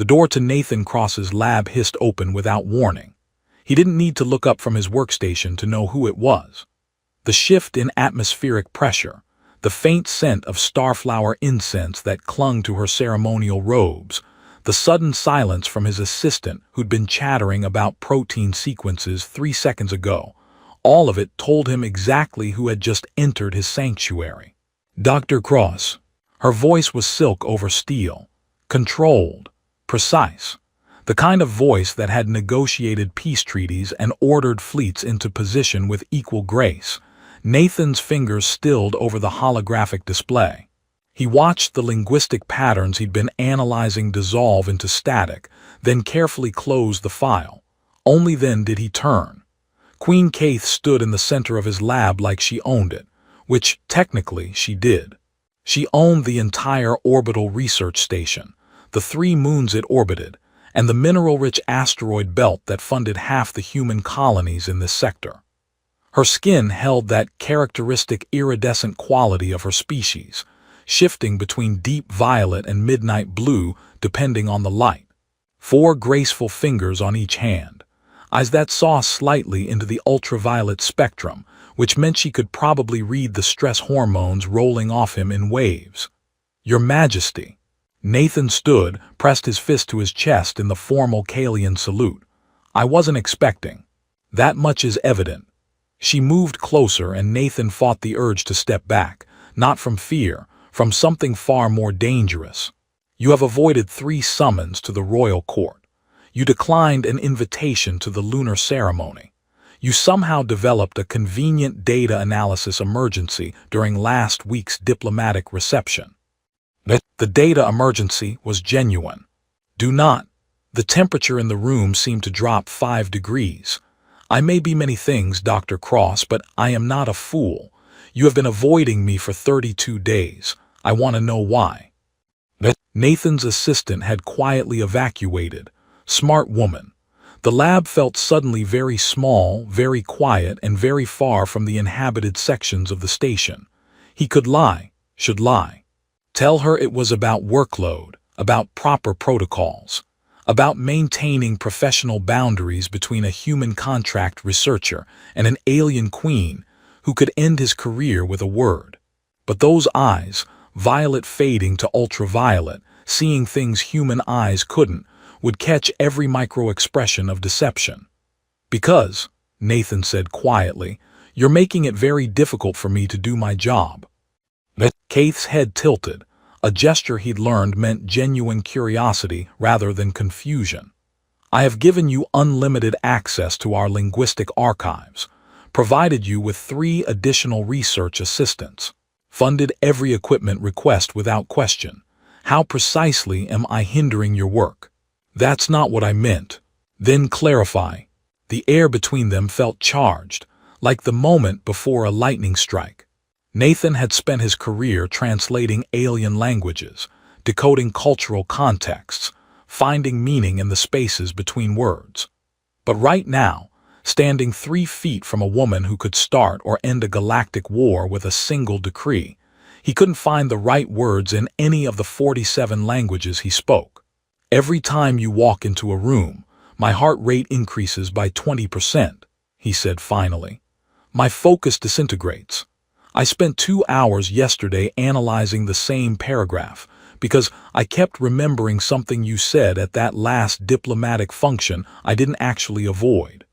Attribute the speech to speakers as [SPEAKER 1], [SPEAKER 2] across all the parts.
[SPEAKER 1] The door to Nathan Cross's lab hissed open without warning. He didn't need to look up from his workstation to know who it was. The shift in atmospheric pressure, the faint scent of starflower incense that clung to her ceremonial robes, the sudden silence from his assistant who'd been chattering about protein sequences 3 seconds ago, all of it told him exactly who had just entered his sanctuary. Dr. Cross. Her voice was silk over steel, controlled, precise, the kind of voice that had negotiated peace treaties and ordered fleets into position with equal grace. Nathan's fingers stilled over the holographic display. He watched the linguistic patterns he'd been analyzing dissolve into static, then carefully closed the file. Only then did he turn. Queen Kaith stood in the center of his lab like she owned it, which, technically, she did. She owned the entire orbital research station, the 3 moons it orbited, and the mineral-rich asteroid belt that funded half the human colonies in this sector. Her skin held that characteristic iridescent quality of her species, shifting between deep violet and midnight blue depending on the light. 4 graceful fingers on each hand, eyes that saw slightly into the ultraviolet spectrum, which meant she could probably read the stress hormones rolling off him in waves. "Your Majesty." Nathan stood, pressed his fist to his chest in the formal Kalian salute. "I wasn't expecting. That much is evident." She moved closer and Nathan fought the urge to step back, not from fear, from something far more dangerous. "You have avoided 3 summons to the royal court. You declined an invitation to the lunar ceremony. You somehow developed a convenient data analysis emergency during last week's diplomatic reception. The data emergency was genuine. Do not. The temperature in the room seemed to drop 5 degrees. "I may be many things, Dr. Cross, but I am not a fool. You have been avoiding me for 32 days. I want to know why." Nathan's assistant had quietly evacuated. Smart woman. The lab felt suddenly very small, very quiet, and very far from the inhabited sections of the station. He could lie, should lie. Tell her it was about workload, about proper protocols, about maintaining professional boundaries between a human contract researcher and an alien queen who could end his career with a word. But those eyes, violet fading to ultraviolet, seeing things human eyes couldn't, would catch every micro-expression of deception. "Because," Nathan said quietly, "you're making it very difficult for me to do my job." Kaith's head tilted, a gesture he'd learned meant genuine curiosity rather than confusion. "I have given you unlimited access to our linguistic archives, provided you with 3 additional research assistants, funded every equipment request without question. How precisely am I hindering your work?" "That's not what I meant." "Then clarify." The air between them felt charged, like the moment before a lightning strike. Nathan had spent his career translating alien languages, decoding cultural contexts, finding meaning in the spaces between words. But right now, standing 3 feet from a woman who could start or end a galactic war with a single decree, he couldn't find the right words in any of the 47 languages he spoke. "Every time you walk into a room, my heart rate increases by 20%, he said finally. "My focus disintegrates. I spent 2 hours yesterday analyzing the same paragraph because I kept remembering something you said at that last diplomatic function I didn't actually avoid.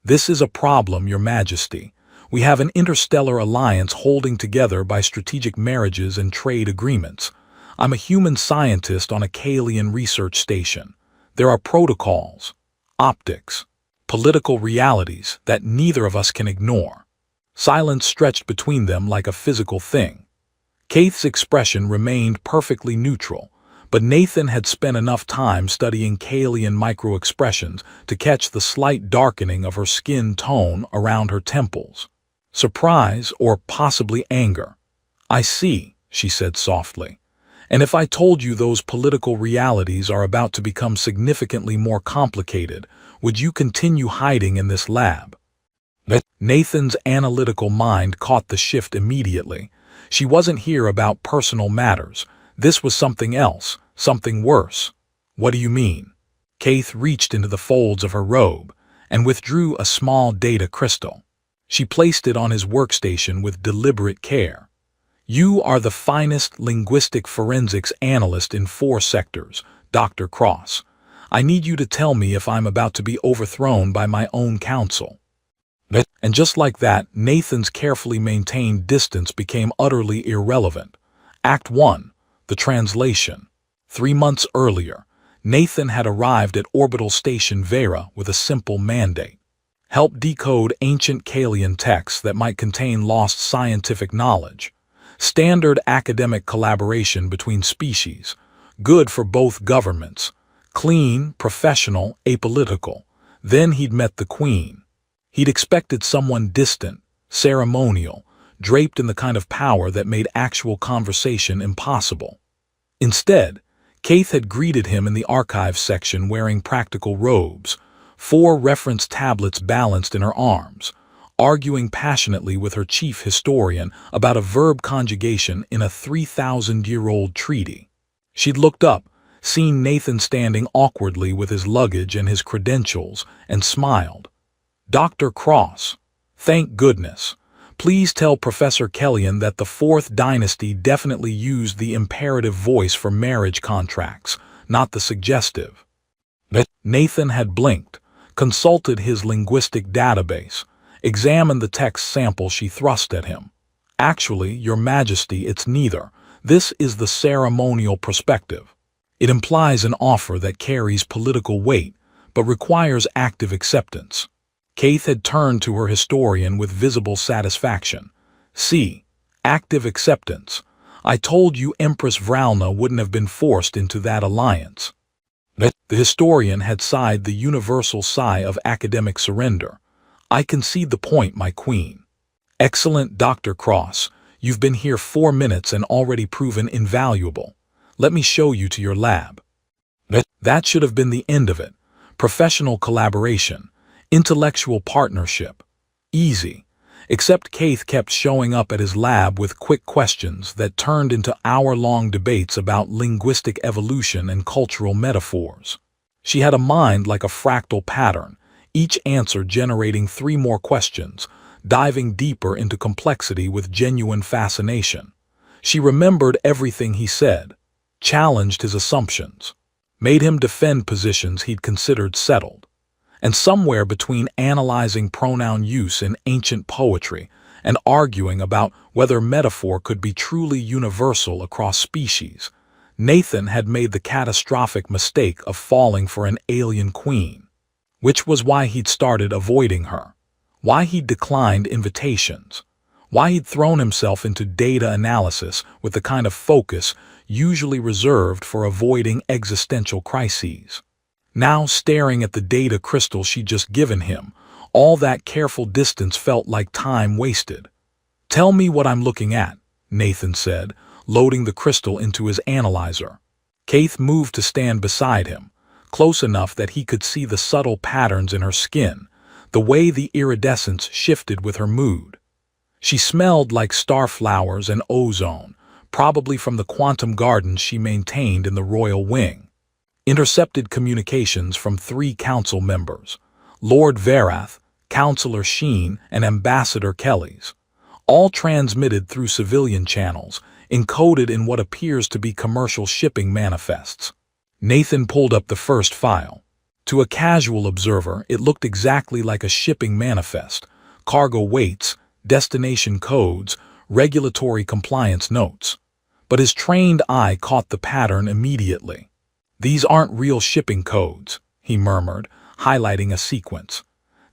[SPEAKER 1] This is a problem, Your Majesty. We have an interstellar alliance holding together by strategic marriages and trade agreements. I'm a human scientist on a Kalian research station. There are protocols, optics, political realities that neither of us can ignore." Silence stretched between them like a physical thing. Kaith's expression remained perfectly neutral, but Nathan had spent enough time studying Kalian micro-expressions to catch the slight darkening of her skin tone around her temples. Surprise or possibly anger. "I see," she said softly. "And if I told you those political realities are about to become significantly more complicated, would you continue hiding in this lab?" Nathan's analytical mind caught the shift immediately. She wasn't here about personal matters. This was something else, something worse. What do you mean? Keith reached into the folds of her robe and withdrew a small data crystal. She placed it on his workstation with deliberate care. You are the finest linguistic forensics analyst in 4 sectors, Dr. Cross. I need you to tell me if I'm about to be overthrown by my own counsel. And just like that, Nathan's carefully maintained distance became utterly irrelevant. Act 1. The translation. 3 months earlier, Nathan had arrived at Orbital Station Vera with a simple mandate. Help decode ancient Kalian texts that might contain lost scientific knowledge. Standard academic collaboration between species. Good for both governments. Clean, professional, apolitical. Then he'd met the Queen. He'd expected someone distant, ceremonial, draped in the kind of power that made actual conversation impossible. Instead, Keith had greeted him in the archives section wearing practical robes, 4 reference tablets balanced in her arms, arguing passionately with her chief historian about a verb conjugation in a 3,000-year-old treaty. She'd looked up, seen Nathan standing awkwardly with his luggage and his credentials, and smiled. Dr. Cross, thank goodness. Please tell Professor Kellyan that the 4th dynasty definitely used the imperative voice for marriage contracts, not the suggestive. Nathan had blinked, consulted his linguistic database, examined the text sample she thrust at him. Actually, Your Majesty, it's neither. This is the ceremonial perspective. It implies an offer that carries political weight, but requires active acceptance. Keith had turned to her historian with visible satisfaction. See, active acceptance. I told you Empress Vralna wouldn't have been forced into that alliance. The historian had sighed the universal sigh of academic surrender. I concede the point, my queen. Excellent, Dr. Cross. You've been here 4 minutes and already proven invaluable. Let me show you to your lab. That should have been the end of it. Professional collaboration. Intellectual partnership. Easy. Except Keith kept showing up at his lab with quick questions that turned into hour-long debates about linguistic evolution and cultural metaphors. She had a mind like a fractal pattern, each answer generating 3 more questions, diving deeper into complexity with genuine fascination. She remembered everything he said, challenged his assumptions, made him defend positions he'd considered settled. And somewhere between analyzing pronoun use in ancient poetry and arguing about whether metaphor could be truly universal across species, Nathan had made the catastrophic mistake of falling for an alien queen, which was why he'd started avoiding her, why he'd declined invitations, why he'd thrown himself into data analysis with the kind of focus usually reserved for avoiding existential crises. Now, staring at the data crystal she'd just given him, all that careful distance felt like time wasted. Tell me what I'm looking at, Nathan said, loading the crystal into his analyzer. Keith moved to stand beside him, close enough that he could see the subtle patterns in her skin, the way the iridescence shifted with her mood. She smelled like starflowers and ozone, probably from the quantum gardens she maintained in the royal wing. Intercepted communications from 3 council members, Lord Verath, Councillor Sheen, and Ambassador Kellys, all transmitted through civilian channels, encoded in what appears to be commercial shipping manifests. Nathan pulled up the first file. To a casual observer, it looked exactly like a shipping manifest: cargo weights, destination codes, regulatory compliance notes. But his trained eye caught the pattern immediately. These aren't real shipping codes, he murmured, highlighting a sequence.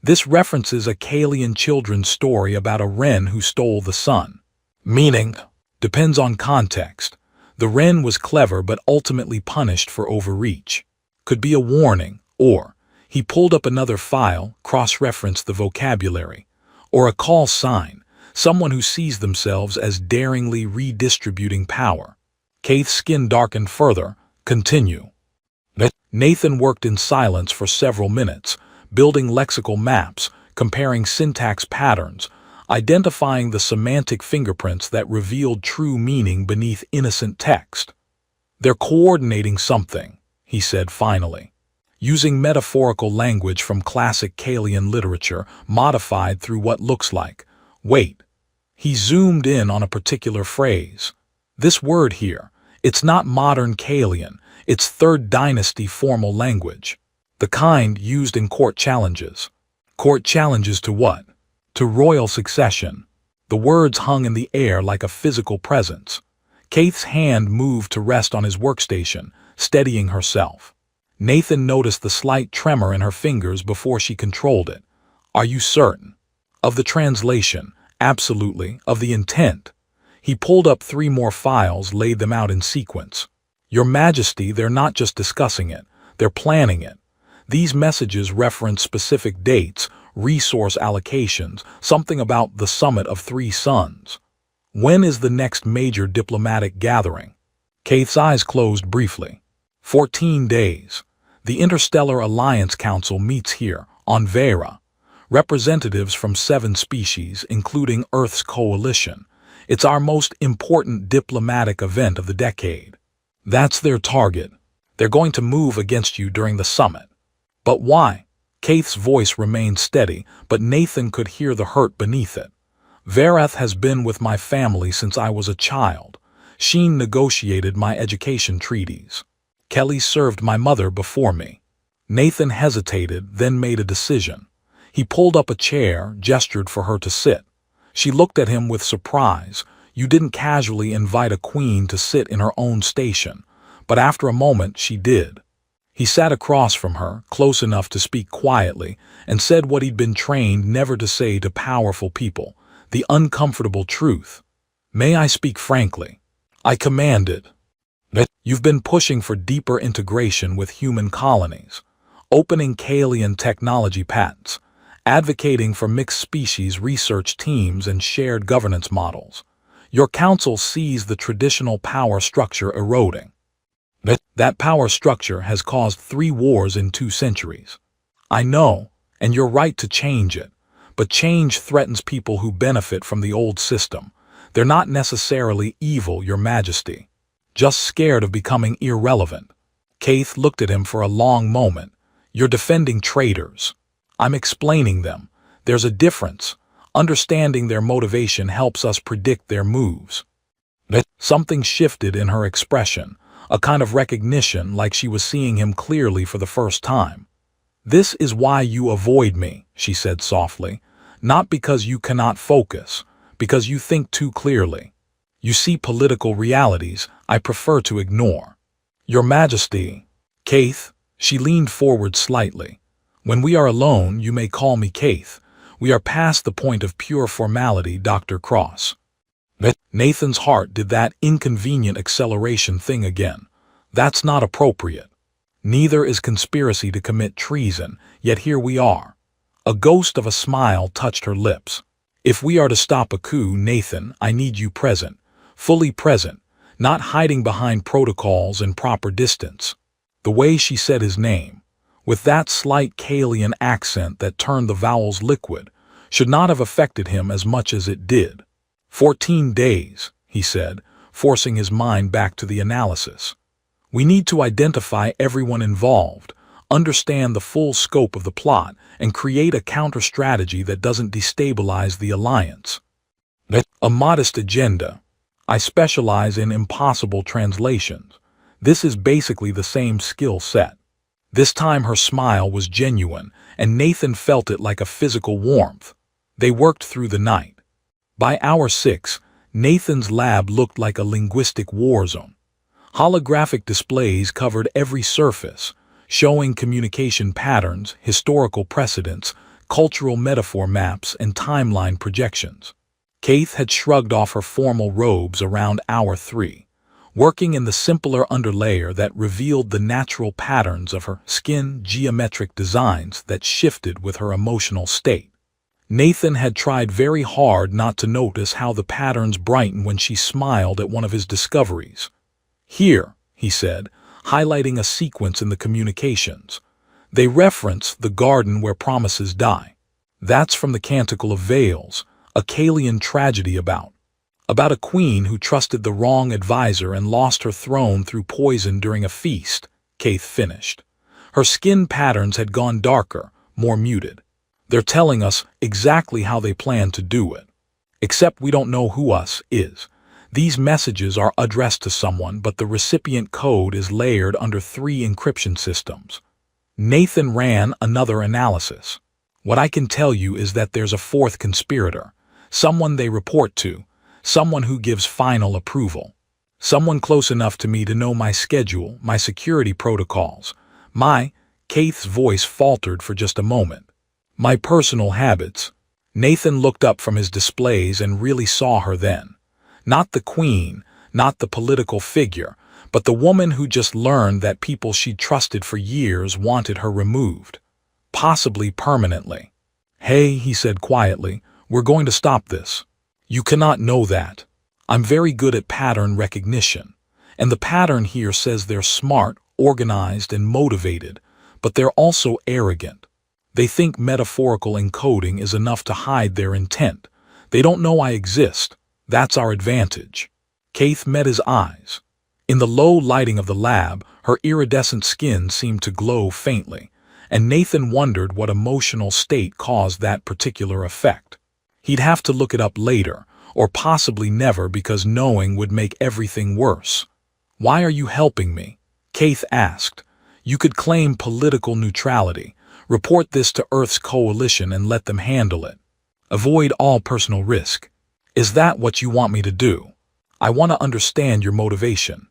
[SPEAKER 1] This references a Kalian children's story about a wren who stole the sun. Meaning, depends on context. The wren was clever but ultimately punished for overreach. Could be a warning, or, he pulled up another file, cross-referenced the vocabulary, or a call sign, someone who sees themselves as daringly redistributing power. Keith's skin darkened further. Continue. Nathan worked in silence for several minutes, building lexical maps, comparing syntax patterns, identifying the semantic fingerprints that revealed true meaning beneath innocent text. They're coordinating something, he said finally, using metaphorical language from classic Kalian literature modified through what looks like. Wait. He zoomed in on a particular phrase. This word here, it's not modern Kalian, it's Third Dynasty formal language. The kind used in court challenges. Court challenges to what? To royal succession. The words hung in the air like a physical presence. Kate's hand moved to rest on his workstation, steadying herself. Nathan noticed the slight tremor in her fingers before she controlled it. Are you certain? Of the translation, absolutely, of the intent. He pulled up 3 more files, laid them out in sequence. Your Majesty, they're not just discussing it, they're planning it. These messages reference specific dates, resource allocations, something about the Summit of 3 Suns. When is the next major diplomatic gathering? Kate's eyes closed briefly. 14 days. The Interstellar Alliance Council meets here, on Vera. Representatives from 7 species, including Earth's coalition. It's our most important diplomatic event of the decade. That's their target. They're going to move against you during the summit. But why? Kate's voice remained steady, but Nathan could hear the hurt beneath it. Verath has been with my family since I was a child. Sheen negotiated my education treaties. Kelly served my mother before me. Nathan hesitated, then made a decision. He pulled up a chair, gestured for her to sit. She looked at him with surprise. You didn't casually invite a queen to sit in her own station, but after a moment she did. He sat across from her, close enough to speak quietly, and said what he'd been trained never to say to powerful people, the uncomfortable truth. May I speak frankly? I commanded. You've been pushing for deeper integration with human colonies, opening Kalian technology patents, advocating for mixed species research teams and shared governance models. Your council sees the traditional power structure eroding. That power structure has caused 3 wars in 2 centuries. I know, and you're right to change it, but change threatens people who benefit from the old system. They're not necessarily evil, Your Majesty. Just scared of becoming irrelevant. Kate looked at him for a long moment. You're defending traitors. I'm explaining them. There's a difference. Understanding their motivation helps us predict their moves. Something shifted in her expression, a kind of recognition, like she was seeing him clearly for the first time. This is why you avoid me, she said softly. Not because you cannot focus, because you think too clearly. You see political realities I prefer to ignore. Your Majesty. Kate, she leaned forward slightly. When we are alone, you may call me Kate. We are past the point of pure formality, Dr. Cross. Nathan's heart did that inconvenient acceleration thing again. That's not appropriate. Neither is conspiracy to commit treason, yet here we are. A ghost of a smile touched her lips. If we are to stop a coup, Nathan, I need you present. Fully present, not hiding behind protocols and proper distance. The way she said his name, with that slight Kalian accent that turned the vowels liquid, should not have affected him as much as it did. 14 days, he said, forcing his mind back to the analysis. We need to identify everyone involved, understand the full scope of the plot, and create a counter-strategy that doesn't destabilize the alliance. A modest agenda. I specialize in impossible translations. This is basically the same skill set. This time her smile was genuine, and Nathan felt it like a physical warmth. They worked through the night. By hour 6, Nathan's lab looked like a linguistic war zone. Holographic displays covered every surface, showing communication patterns, historical precedents, cultural metaphor maps, and timeline projections. Kate had shrugged off her formal robes around hour 3, working in the simpler underlayer that revealed the natural patterns of her skin, geometric designs that shifted with her emotional state. Nathan had tried very hard not to notice how the patterns brightened when she smiled at one of his discoveries. Here, he said, highlighting a sequence in the communications. They reference the garden where promises die. That's from the Canticle of Veils, a Kalian tragedy about a queen who trusted the wrong advisor and lost her throne through poison during a feast. Keith finished. Her skin patterns had gone darker, more muted. They're telling us exactly how they plan to do it. Except we don't know who us is. These messages are addressed to someone, but the recipient code is layered under 3 encryption systems. Nathan ran another analysis. What I can tell you is that there's a 4th conspirator, someone they report to, someone who gives final approval, someone close enough to me to know my schedule, my security protocols, Keith's voice faltered for just a moment, my personal habits. Nathan looked up from his displays and really saw her then. Not the queen, not the political figure, but the woman who just learned that people she'd trusted for years wanted her removed. Possibly permanently. "Hey," he said quietly, "we're going to stop this. You cannot know that. I'm very good at pattern recognition. And the pattern here says they're smart, organized, and motivated, but they're also arrogant. They think metaphorical encoding is enough to hide their intent. They don't know I exist. That's our advantage." Keith met his eyes. In the low lighting of the lab, her iridescent skin seemed to glow faintly, and Nathan wondered what emotional state caused that particular effect. He'd have to look it up later, or possibly never, because knowing would make everything worse. "Why are you helping me?" Keith asked. "You could claim political neutrality, report this to Earth's coalition and let them handle it. Avoid all personal risk. Is that what you want me to do? I want to understand your motivation."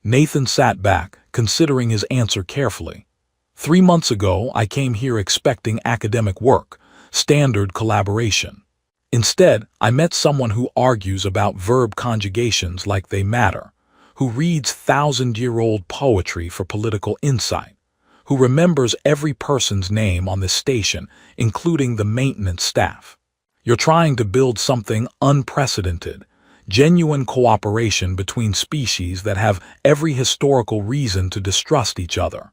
[SPEAKER 1] Nathan sat back, considering his answer carefully. 3 months ago, I came here expecting academic work, standard collaboration. Instead, I met someone who argues about verb conjugations like they matter, who reads 1,000-year-old poetry for political insight, who remembers every person's name on this station, including the maintenance staff. You're trying to build something unprecedented, genuine cooperation between species that have every historical reason to distrust each other.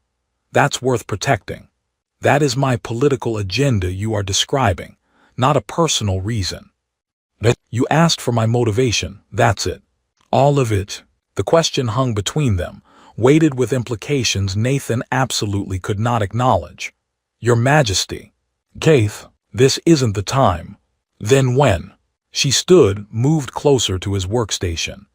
[SPEAKER 1] That's worth protecting. That is my political agenda you are describing, not a personal reason. You asked for my motivation, that's it. All of it. The question hung between them, weighted with implications Nathan absolutely could not acknowledge. Your Majesty. Keith, this isn't the time. Then when? She stood, moved closer to his workstation.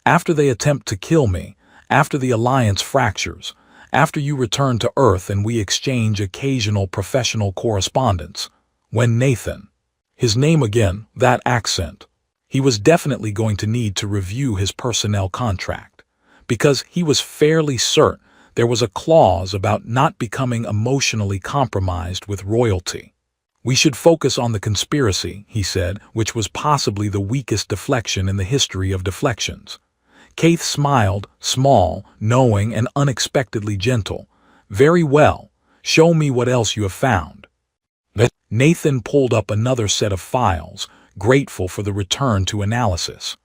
[SPEAKER 1] After they attempt to kill me, after the alliance fractures, after you return to Earth and we exchange occasional professional correspondence. When Nathan. His name again, that accent. He was definitely going to need to review his personnel contract, because he was fairly certain there was a clause about not becoming emotionally compromised with royalty. We should focus on the conspiracy, he said, which was possibly the weakest deflection in the history of deflections. Keith smiled, small, knowing, and unexpectedly gentle. Very well. Show me what else you have found. Nathan pulled up another set of files, grateful for the return to analysis.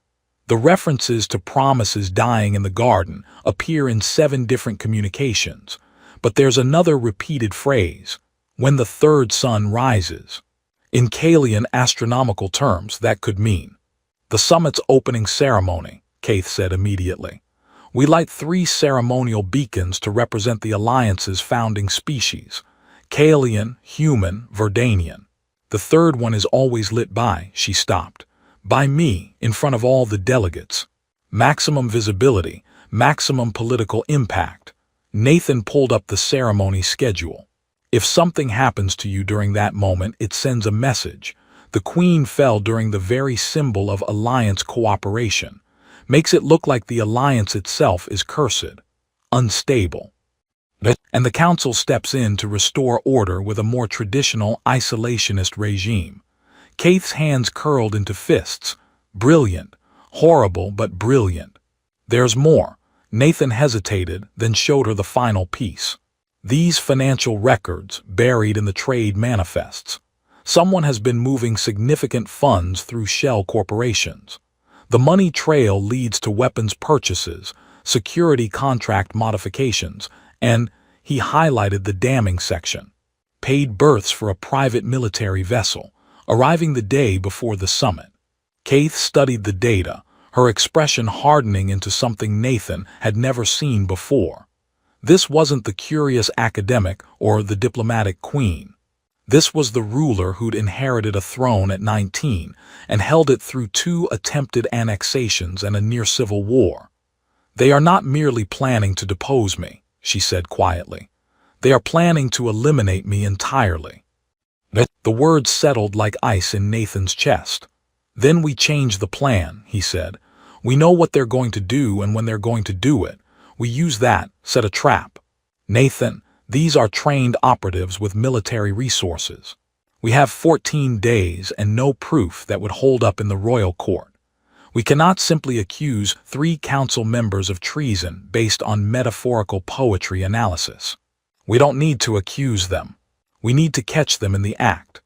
[SPEAKER 1] The references to promises dying in the garden appear in 7 different communications, but there's another repeated phrase, when the third sun rises. In Kalian astronomical terms, that could mean the summit's opening ceremony, Keith said immediately. We light 3 ceremonial beacons to represent the Alliance's founding species, Kalian, human, Verdanian. The third one is always lit by, she stopped, by me, in front of all the delegates. Maximum visibility, maximum political impact. Nathan pulled up the ceremony schedule. If something happens to you during that moment, it sends a message. The Queen fell during the very symbol of Alliance cooperation. Makes it look like the Alliance itself is cursed, unstable. And the Council steps in to restore order with a more traditional isolationist regime. Keith's hands curled into fists. Brilliant. Horrible, but brilliant. There's more. Nathan hesitated, then showed her the final piece. These financial records, buried in the trade manifests. Someone has been moving significant funds through shell corporations. The money trail leads to weapons purchases, security contract modifications, and, he highlighted the damming section, paid berths for a private military vessel, arriving the day before the summit. Keith studied the data, her expression hardening into something Nathan had never seen before. This wasn't the curious academic or the diplomatic queen. This was the ruler who'd inherited a throne at 19 and held it through 2 attempted annexations and a near-civil war. "They are not merely planning to depose me," she said quietly. "They are planning to eliminate me entirely." The words settled like ice in Nathan's chest. "Then we change the plan," he said. "We know what they're going to do and when they're going to do it. We use that, set a trap. Nathan, these are trained operatives with military resources. We have 14 days and no proof that would hold up in the royal court. We cannot simply accuse 3 council members of treason based on metaphorical poetry analysis. We don't need to accuse them. We need to catch them in the act."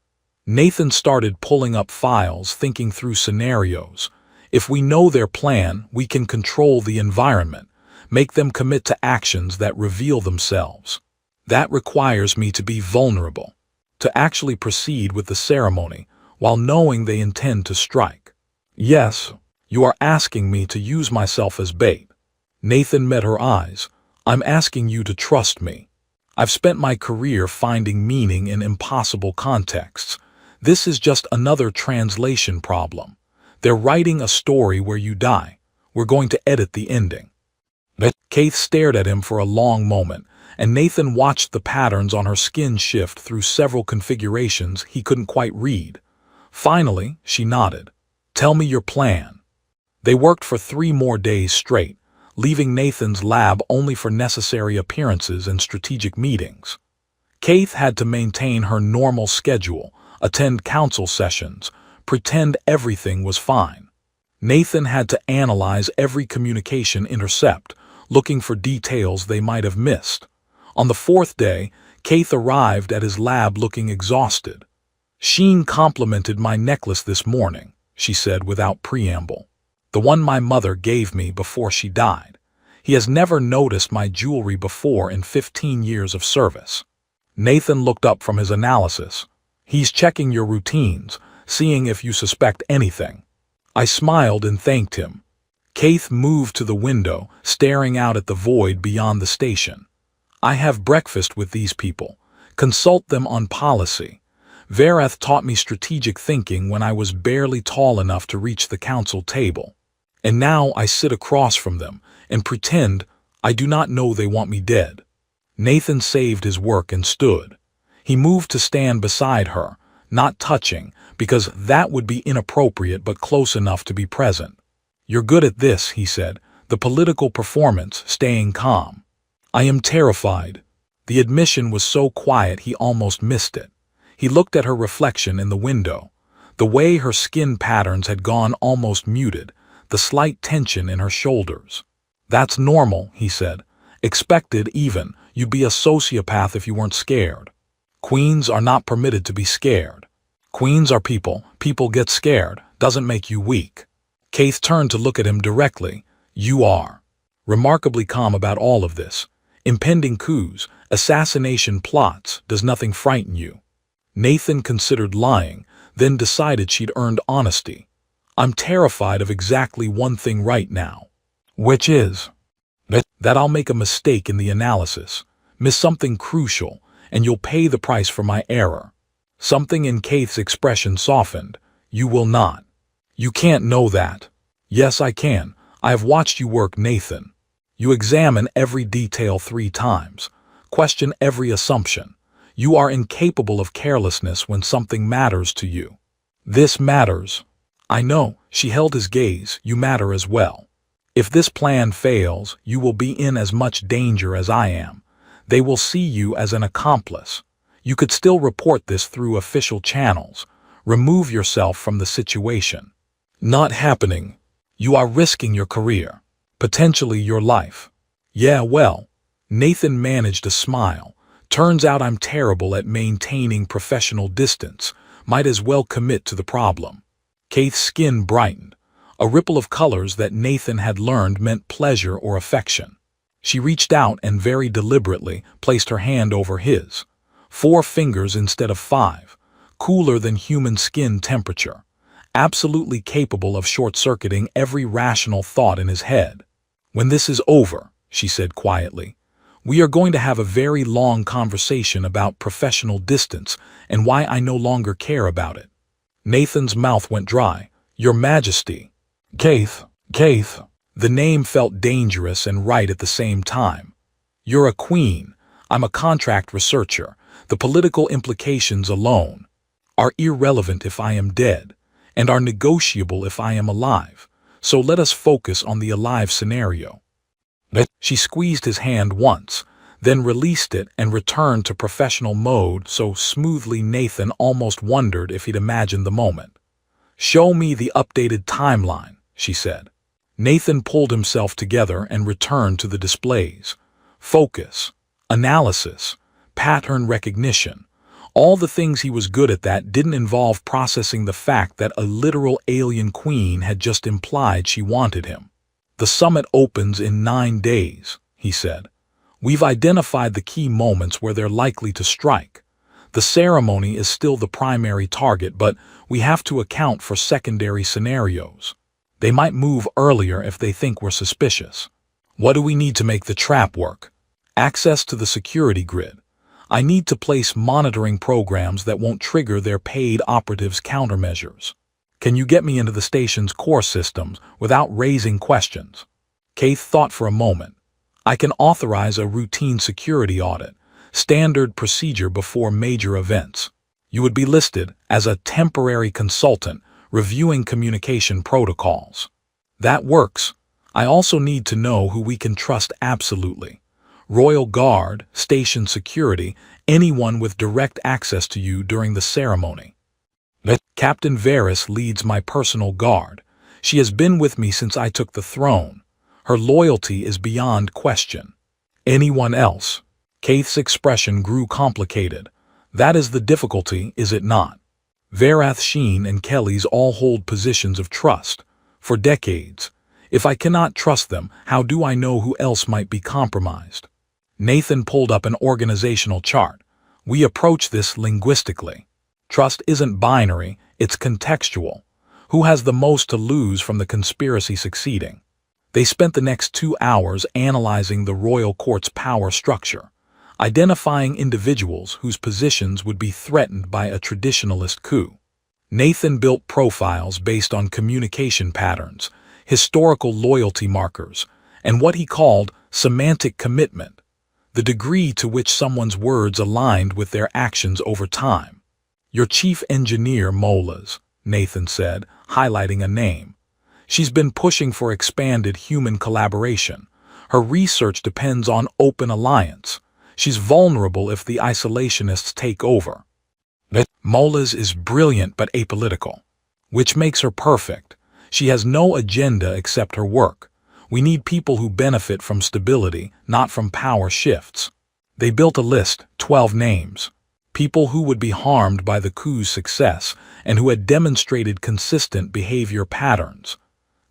[SPEAKER 1] Nathan started pulling up files, thinking through scenarios. If we know their plan, we can control the environment, make them commit to actions that reveal themselves. That requires me to be vulnerable, to actually proceed with the ceremony while knowing they intend to strike. "Yes, you are asking me to use myself as bait." Nathan met her eyes. "I'm asking you to trust me. I've spent my career finding meaning in impossible contexts. This is just another translation problem. They're writing a story where you die. We're going to edit the ending." Kate stared at him for a long moment, and Nathan watched the patterns on her skin shift through several configurations he couldn't quite read. Finally, she nodded. "Tell me your plan." They worked for 3 more days straight, leaving Nathan's lab only for necessary appearances and strategic meetings. Kate had to maintain her normal schedule, attend council sessions, pretend everything was fine. Nathan had to analyze every communication intercept, looking for details they might have missed. On the 4th day, Kate arrived at his lab looking exhausted. "Sheen complimented my necklace this morning," she said without preamble. "The one my mother gave me before she died. He has never noticed my jewelry before in 15 years of service." Nathan looked up from his analysis. "He's checking your routines, seeing if you suspect anything." I smiled and thanked him. Kate moved to the window, staring out at the void beyond the station. "I have breakfast with these people. Consult them on policy. Verath taught me strategic thinking when I was barely tall enough to reach the council table. And now I sit across from them and pretend I do not know they want me dead." Nathan saved his work and stood. He moved to stand beside her, not touching, because that would be inappropriate but close enough to be present. "You're good at this," he said, "the political performance, staying calm." "I am terrified." The admission was so quiet he almost missed it. He looked at her reflection in the window. The way her skin patterns had gone almost muted, the slight tension in her shoulders. "That's normal," he said. "Expected even. You'd be a sociopath if you weren't scared. Queens are not permitted to be scared. Queens are people. People get scared. Doesn't make you weak." Kate turned to look at him directly. "You are." Remarkably calm about all of this. "Impending coups, assassination plots, does nothing frighten you?" Nathan considered lying, then decided she'd earned honesty. "I'm terrified of exactly one thing right now." "Which is?" "That I'll make a mistake in the analysis, miss something crucial, and you'll pay the price for my error." Something in Kate's expression softened. "You will not." "You can't know that." "Yes, I can. I have watched you work, Nathan. You examine every detail 3 times, question every assumption. You are incapable of carelessness when something matters to you." "This matters." "I know." She held his gaze. "You matter as well. If this plan fails, you will be in as much danger as I am. They will see you as an accomplice. You could still report this through official channels. Remove yourself from the situation." "Not happening. You are risking your career. Potentially your life." "Yeah, well." Nathan managed a smile. "Turns out I'm terrible at maintaining professional distance. Might as well commit to the problem." Kate's skin brightened. A ripple of colors that Nathan had learned meant pleasure or affection. She reached out and very deliberately placed her hand over his. 4 fingers instead of 5. Cooler than human skin temperature. Absolutely capable of short-circuiting every rational thought in his head. "When this is over," she said quietly, We are going to have a very long conversation about professional distance and why I no longer care about it. Nathan's mouth went dry. Your Majesty. Keith. The name felt dangerous and right at the same time. You're a queen. I'm a contract researcher. The political implications alone are irrelevant if I am dead, and are negotiable if I am alive. So let us focus on the alive scenario. She squeezed his hand once, then released it and returned to professional mode so smoothly Nathan almost wondered if he'd imagined the moment. Show me the updated timeline, she said. Nathan pulled himself together and returned to the displays. Focus, analysis, pattern recognition. All the things he was good at that didn't involve processing the fact that a literal alien queen had just implied she wanted him. The summit opens in 9 days, he said. We've identified the key moments where they're likely to strike. The ceremony is still the primary target, but we have to account for secondary scenarios. They might move earlier if they think we're suspicious. What do we need to make the trap work? Access to the security grid. I need to place monitoring programs that won't trigger their paid operatives' countermeasures. Can you get me into the station's core systems without raising questions? Keith thought for a moment. I can authorize a routine security audit, standard procedure before major events. You would be listed as a temporary consultant reviewing communication protocols. That works. I also need to know who we can trust absolutely. Royal Guard, station security, anyone with direct access to you during the ceremony. Captain Varys leads my personal guard. She has been with me since I took the throne. Her loyalty is beyond question. Anyone else? Keith's expression grew complicated. That is the difficulty, is it not? Varath Sheen and Kelly's all hold positions of trust. For decades. If I cannot trust them, how do I know who else might be compromised? Nathan pulled up an organizational chart. We approach this linguistically. Trust isn't binary, it's contextual. Who has the most to lose from the conspiracy succeeding? They spent the next 2 hours analyzing the royal court's power structure, identifying individuals whose positions would be threatened by a traditionalist coup. Nathan built profiles based on communication patterns, historical loyalty markers, and what he called semantic commitment, the degree to which someone's words aligned with their actions over time. Your chief engineer, Molas, Nathan said, highlighting a name. She's been pushing for expanded human collaboration. Her research depends on open alliance. She's vulnerable if the isolationists take over. Molas is brilliant but apolitical, which makes her perfect. She has no agenda except her work. We need people who benefit from stability, not from power shifts. They built a list, 12 names. People who would be harmed by the coup's success and who had demonstrated consistent behavior patterns.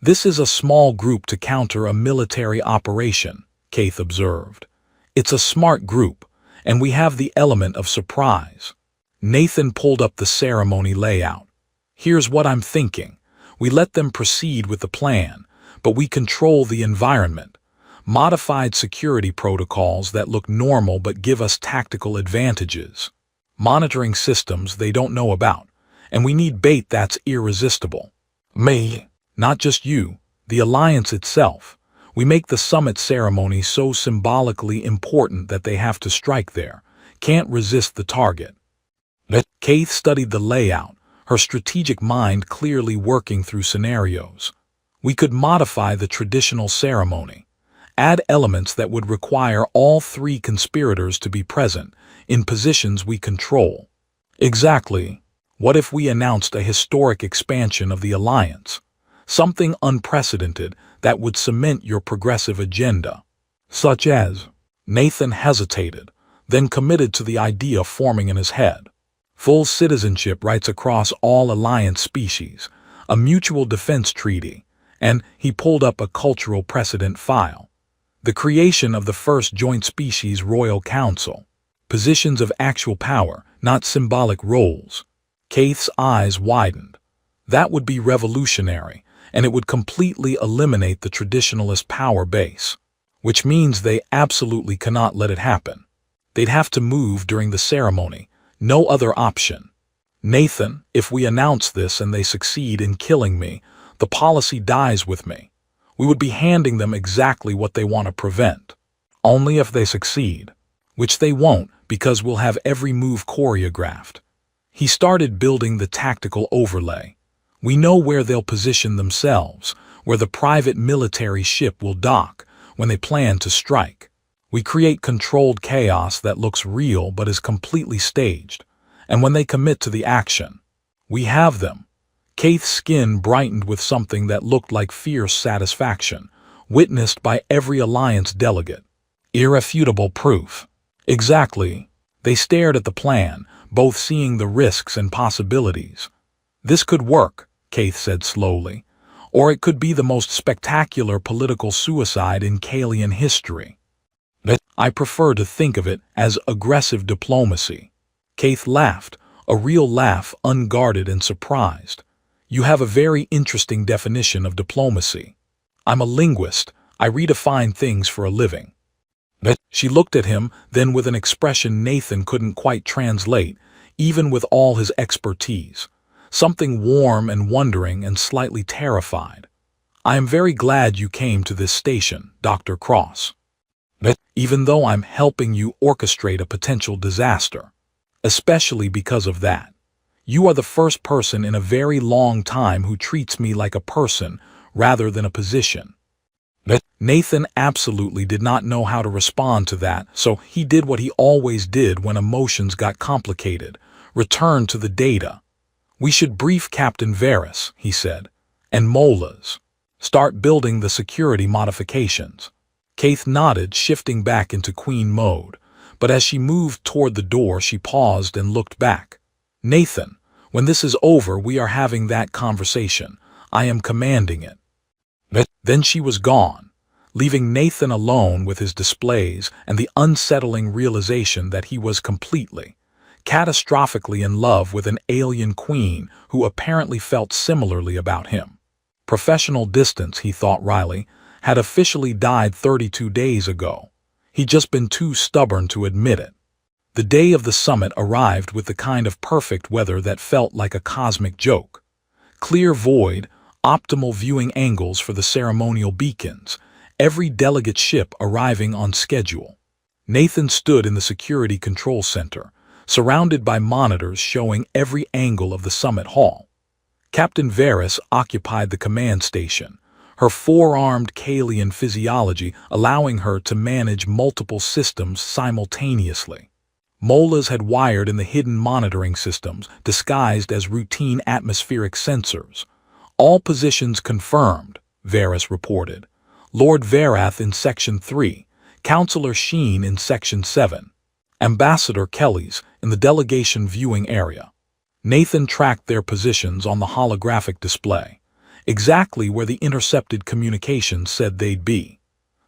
[SPEAKER 1] This is a small group to counter a military operation, Keith observed. It's a smart group, and we have the element of surprise. Nathan pulled up the ceremony layout. Here's what I'm thinking. We let them proceed with the plan, but we control the environment. Modified security protocols that look normal but give us tactical advantages. Monitoring systems they don't know about, and we need bait that's irresistible. Me. Not just you, the alliance itself. We make the summit ceremony so symbolically important that they have to strike there, can't resist the target. Keith studied the layout, her strategic mind clearly working through scenarios. We could modify the traditional ceremony, add elements that would require all 3 conspirators to be present, in positions we control. Exactly. What if we announced a historic expansion of the alliance? Something unprecedented that would cement your progressive agenda. Such as? Nathan hesitated, then committed to the idea forming in his head. Full citizenship rights across all alliance species, a mutual defense treaty, and he pulled up a cultural precedent file. The creation of the first joint species royal council. Positions of actual power, not symbolic roles. Keith's eyes widened. That would be revolutionary, and it would completely eliminate the traditionalist power base. which means they absolutely cannot let it happen. They'd have to move during the ceremony. No other option. Nathan, if we announce this and they succeed in killing me, the policy dies with me. We would be handing them exactly what they want to prevent. Only if they succeed. Which they won't, because we'll have every move choreographed. He started building the tactical overlay. We know where they'll position themselves, where the private military ship will dock when they plan to strike. We create controlled chaos that looks real but is completely staged. And when they commit to the action, we have them. Kaith's skin brightened with something that looked like fierce satisfaction, witnessed by every Alliance delegate. Irrefutable proof. Exactly. They stared at the plan, both seeing the risks and possibilities. This could work, Kaith said slowly, or it could be the most spectacular political suicide in Kalian history. But I prefer to think of it as aggressive diplomacy. Kaith laughed, a real laugh, unguarded and surprised. You have a very interesting definition of diplomacy. I'm a linguist. I redefine things for a living. But she looked at him, then with an expression Nathan couldn't quite translate, even with all his expertise. Something warm and wondering and slightly terrified. I am very glad you came to this station, Dr. Cross. But even though I'm helping you orchestrate a potential disaster. Especially because of that. You are the first person in a very long time who treats me like a person rather than a position. But Nathan absolutely did not know how to respond to that, so he did what he always did when emotions got complicated, return to the data. We should brief Captain Varys, he said, and Molas. Start building the security modifications. Kaith nodded, shifting back into Queen mode, but as she moved toward the door she paused and looked back. Nathan, when this is over we are having that conversation. I am commanding it. But then she was gone, leaving Nathan alone with his displays and the unsettling realization that he was completely, catastrophically in love with an alien queen who apparently felt similarly about him. Professional distance, he thought wryly, had officially died 32 days ago. He'd just been too stubborn to admit it. The day of the summit arrived with the kind of perfect weather that felt like a cosmic joke. Clear void, optimal viewing angles for the ceremonial beacons, every delegate ship arriving on schedule. Nathan stood in the security control center, surrounded by monitors showing every angle of the summit hall. Captain Varys occupied the command station, her four-armed Kalian physiology allowing her to manage multiple systems simultaneously. Molas had wired in the hidden monitoring systems, disguised as routine atmospheric sensors. All positions confirmed, Varys reported. Lord Varath in Section 3, Councillor Sheen in Section 7, Ambassador Kelly's in the delegation viewing area. Nathan tracked their positions on the holographic display, exactly where the intercepted communications said they'd be.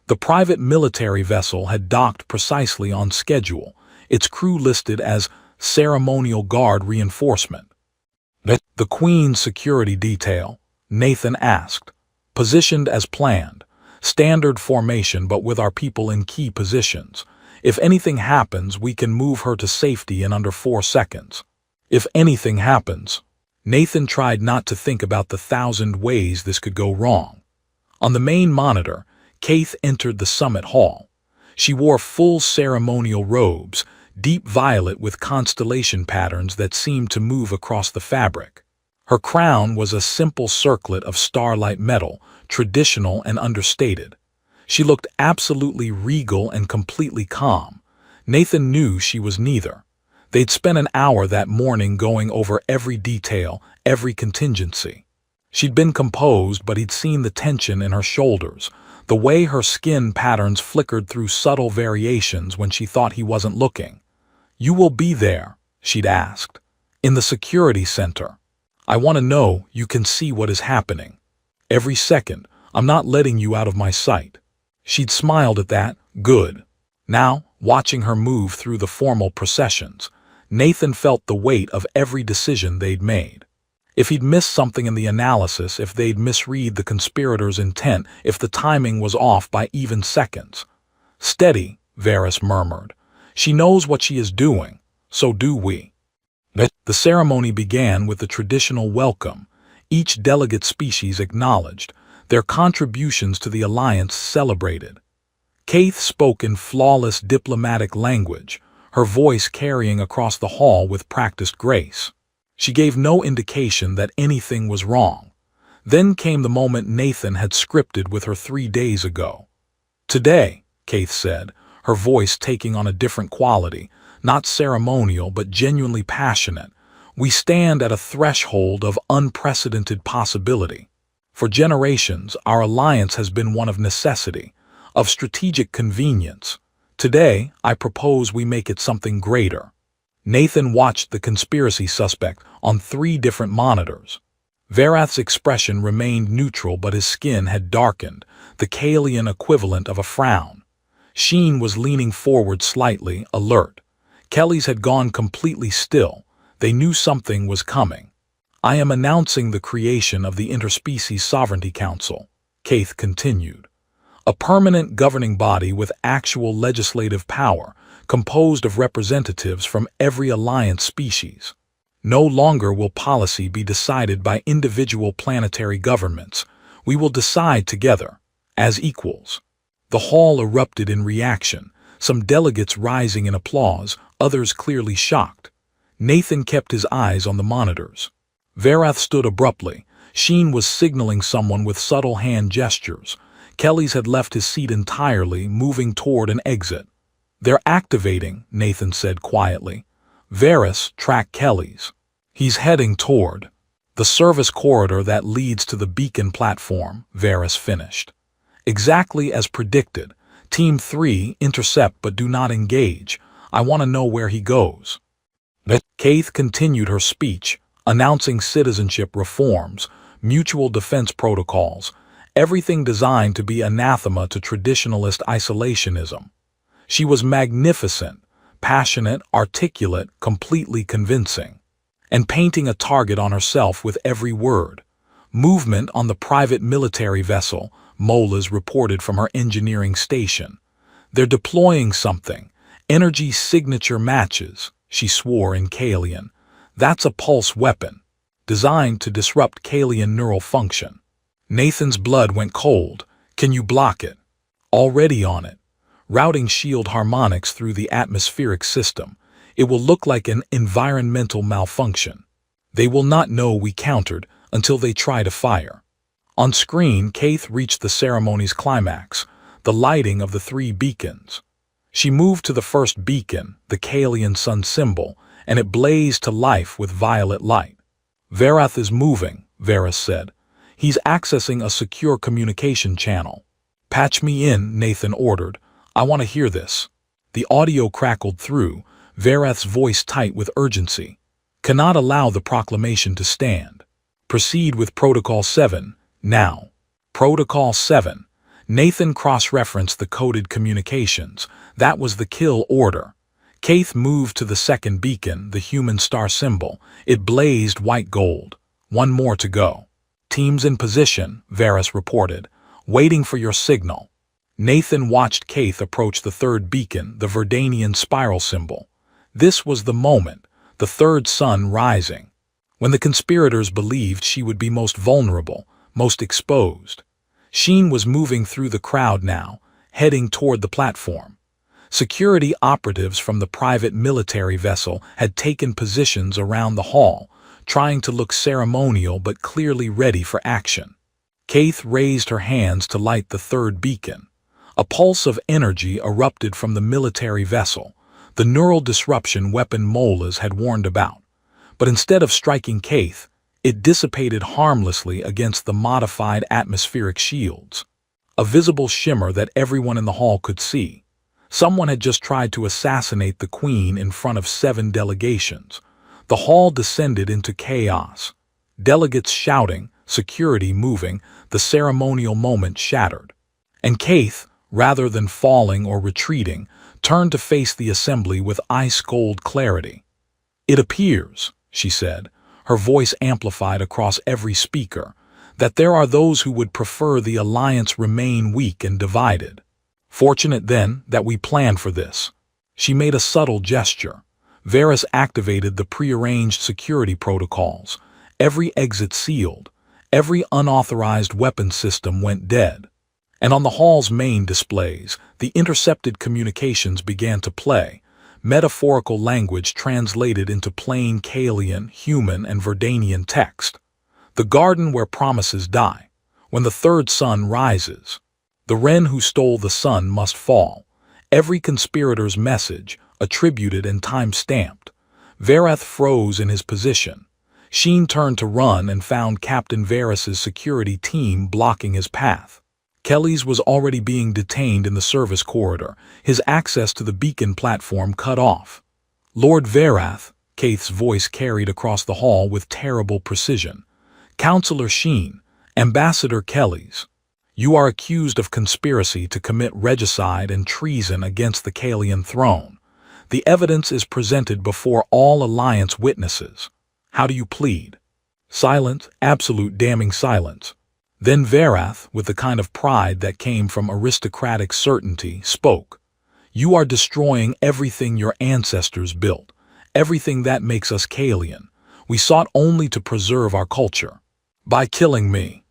[SPEAKER 1] The private military vessel had docked precisely on schedule, its crew listed as ceremonial guard reinforcement. The Queen's security detail, Nathan asked. Positioned as planned. Standard formation but with our people in key positions. If anything happens, we can move her to safety in under 4 seconds. If anything happens. Nathan tried not to think about the 1,000 ways this could go wrong. On the main monitor, Kaith entered the summit hall. She wore full ceremonial robes, deep violet with constellation patterns that seemed to move across the fabric. Her crown was a simple circlet of starlight metal, traditional and understated. She looked absolutely regal and completely calm. Nathan knew she was neither. They'd spent an hour that morning going over every detail, every contingency. She'd been composed, but he'd seen the tension in her shoulders, the way her skin patterns flickered through subtle variations when she thought he wasn't looking. You will be there, she'd asked. In the security center. I want to know you can see what is happening. Every second, I'm not letting you out of my sight. She'd smiled at that. Good. Now, watching her move through the formal processions, Nathan felt the weight of every decision they'd made. If he'd missed something in the analysis, if they'd misread the conspirators' intent, if the timing was off by even seconds. "Steady," Varys murmured. "She knows what she is doing. So do we." The ceremony began with the traditional welcome, each delegate species acknowledged, their contributions to the alliance celebrated. Kaith spoke in flawless diplomatic language, her voice carrying across the hall with practiced grace. She gave no indication that anything was wrong. Then came the moment Nathan had scripted with her 3 days ago. "Today," Kaith said, her voice taking on a different quality, not ceremonial but genuinely passionate, "we stand at a threshold of unprecedented possibility. For generations, our alliance has been one of necessity, of strategic convenience. Today, I propose we make it something greater." Nathan watched the conspiracy suspect on 3 different monitors. Varath's expression remained neutral, but his skin had darkened, the Kaelian equivalent of a frown. Sheen was leaning forward slightly, alert. Kelly's had gone completely still. They knew something was coming. "I am announcing the creation of the Interspecies Sovereignty Council," Kaith continued. "A permanent governing body with actual legislative power, composed of representatives from every alliance species. No longer will policy be decided by individual planetary governments. We will decide together, as equals." The hall erupted in reaction, some delegates rising in applause, others clearly shocked. Nathan kept his eyes on the monitors. Varath stood abruptly. Sheen was signaling someone with subtle hand gestures. Kelly's had left his seat entirely, moving toward an exit. "They're activating," Nathan said quietly. Varys tracked Kelly's. "He's heading toward the service corridor that leads to the beacon platform," Varys finished. "Exactly as predicted. Team 3, intercept but do not engage. I want to know where he goes." Kaith continued her speech, announcing citizenship reforms, mutual defense protocols, everything designed to be anathema to traditionalist isolationism. She was magnificent, passionate, articulate, completely convincing, and painting a target on herself with every word. Movement on the private military vessel, Molas reported from her engineering station. "They're deploying something. Energy signature matches," she swore in Kaelian. "That's a pulse weapon, designed to disrupt Kaelian neural function." Nathan's blood went cold. "Can you block it?" "Already on it. Routing shield harmonics through the atmospheric system. It will look like an environmental malfunction. They will not know we countered until they try to fire." On screen, Kaith reached the ceremony's climax, the lighting of the 3 beacons. She moved to the first beacon, the Kaelian sun symbol, and it blazed to life with violet light. "Varath is moving," Varys said. "He's accessing a secure communication channel." "Patch me in," Nathan ordered. "I want to hear this." The audio crackled through, Varath's voice tight with urgency. "Cannot allow the proclamation to stand. Proceed with Protocol 7, now." Protocol 7. Nathan cross-referenced the coded communications. That was the kill order. Kaith moved to the second beacon, the human star symbol. It blazed white gold. "One more to go." "Teams in position," Varys reported. "Waiting for your signal." Nathan watched Kaith approach the third beacon, the Verdanian spiral symbol. This was the moment, the third sun rising, when the conspirators believed she would be most vulnerable, most exposed. Sheen was moving through the crowd now, heading toward the platform. Security operatives from the private military vessel had taken positions around the hall, trying to look ceremonial but clearly ready for action. Kaith raised her hands to light the third beacon. A pulse of energy erupted from the military vessel, the neural disruption weapon Molas had warned about. But instead of striking Kaith, it dissipated harmlessly against the modified atmospheric shields. A visible shimmer that everyone in the hall could see. Someone had just tried to assassinate the Queen in front of 7 delegations. The hall descended into chaos. Delegates shouting, security moving, the ceremonial moment shattered. And Kaith, rather than falling or retreating, turned to face the assembly with ice-cold clarity. "It appears," she said, her voice amplified across every speaker, that there are those who would prefer the alliance remain weak and divided. Fortunate, then, that we planned for this. She made a subtle gesture. Varys activated the prearranged security protocols. Every exit sealed. Every unauthorized weapon system went dead. And on the hall's main displays, the intercepted communications began to play, metaphorical language translated into plain Kaelian, human, and Verdanian text. The garden where promises die, when the third sun rises. The wren who stole the sun must fall. Every conspirator's message, attributed and time-stamped. Vareth froze in his position. Sheen turned to run and found Captain Varys's security team blocking his path. Kelly's was already being detained in the service corridor, his access to the beacon platform cut off. Lord Varath, Kaith's voice carried across the hall with terrible precision. Counselor Sheen, Ambassador Kelly's. You are accused of conspiracy to commit regicide and treason against the Kaelian throne. The evidence is presented before all Alliance witnesses. How do you plead? Silence, absolute damning silence. Then Varath, with the kind of pride that came from aristocratic certainty, spoke. You are destroying everything your ancestors built, everything that makes us Kaelian. We sought only to preserve our culture. By killing me.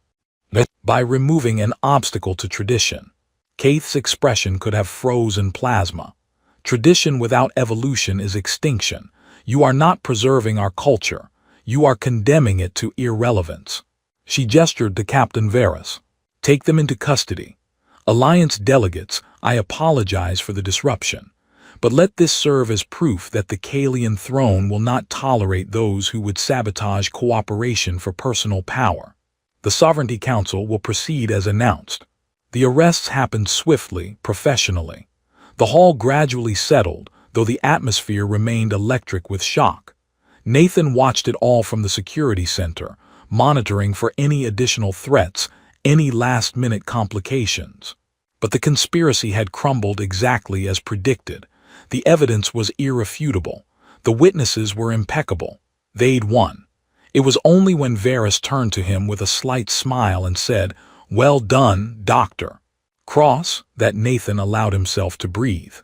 [SPEAKER 1] By removing an obstacle to tradition. Kaith's expression could have frozen plasma. Tradition without evolution is extinction. You are not preserving our culture. You are condemning it to irrelevance. She gestured to Captain Varys. Take them into custody. Alliance delegates, I apologize for the disruption. But let this serve as proof that the Kaelian throne will not tolerate those who would sabotage cooperation for personal power. The Sovereignty Council will proceed as announced. The arrests happened swiftly, professionally. The hall gradually settled, though the atmosphere remained electric with shock. Nathan watched it all from the security center, monitoring for any additional threats, any last-minute complications. But the conspiracy had crumbled exactly as predicted. The evidence was irrefutable. The witnesses were impeccable. They'd won. It was only when Varys turned to him with a slight smile and said, "Well done, Doctor." Cross, that Nathan allowed himself to breathe.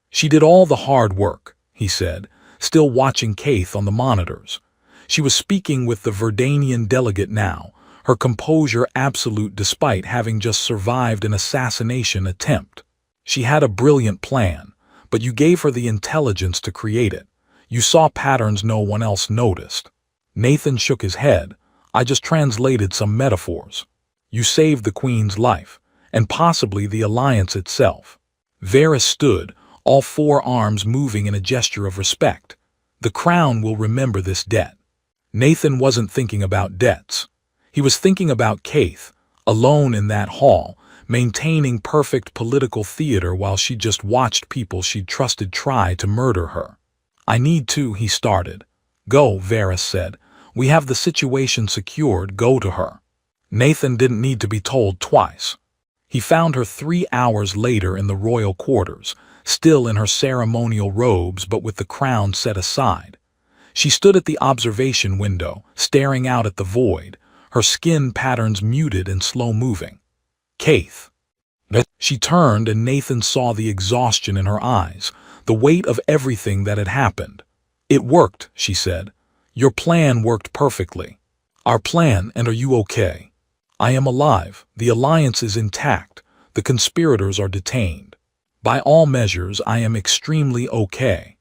[SPEAKER 1] She did all the hard work, he said, still watching Kaith on the monitors. She was speaking with the Verdanian delegate now, her composure absolute despite having just survived an assassination attempt. She had a brilliant plan, but you gave her the intelligence to create it. You saw patterns no one else noticed. Nathan shook his head. I just translated some metaphors. You saved the Queen's life, and possibly the Alliance itself. Varys stood, all four arms moving in a gesture of respect. The Crown will remember this debt. Nathan wasn't thinking about debts. He was thinking about Kaith, alone in that hall, maintaining perfect political theater while she just watched people she'd trusted try to murder her. I need to, he started. Go, Varys said. We have the situation secured, go to her. Nathan didn't need to be told twice. He found her 3 hours later in the royal quarters, still in her ceremonial robes but with the crown set aside. She stood at the observation window, staring out at the void, her skin patterns muted and slow-moving. Kaith. She turned and Nathan saw the exhaustion in her eyes, the weight of everything that had happened. It worked, she said. Your plan worked perfectly. Our plan, and are you okay? I am alive. The alliance is intact. The conspirators are detained. By all measures, I am extremely okay.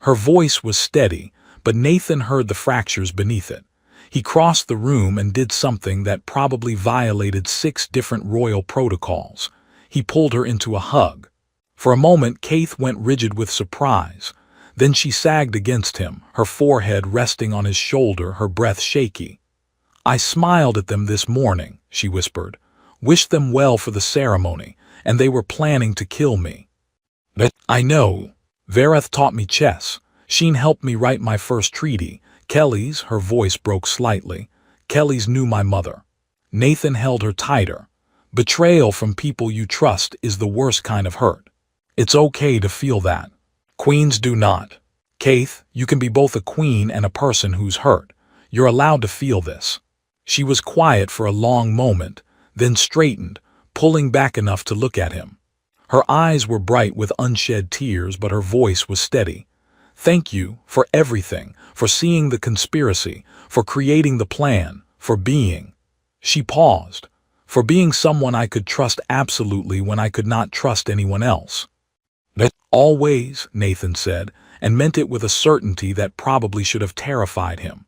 [SPEAKER 1] Her voice was steady, but Nathan heard the fractures beneath it. He crossed the room and did something that probably violated 6 different royal protocols. He pulled her into a hug. For a moment, Kaith went rigid with surprise. Then she sagged against him, her forehead resting on his shoulder, her breath shaky. I smiled at them this morning, she whispered. Wished them well for the ceremony, and they were planning to kill me. I know. Vareth taught me chess. Sheen helped me write my first treaty. Kelly's, her voice broke slightly. Kelly's knew my mother. Nathan held her tighter. Betrayal from people you trust is the worst kind of hurt. It's okay to feel that. Queens do not. Kaith, you can be both a queen and a person who's hurt. You're allowed to feel this." She was quiet for a long moment, then straightened, pulling back enough to look at him. Her eyes were bright with unshed tears, but her voice was steady. "Thank you for everything, for seeing the conspiracy, for creating the plan, for being—" She paused. "For being someone I could trust absolutely when I could not trust anyone else." "Always," Nathan said, and meant it with a certainty that probably should have terrified him.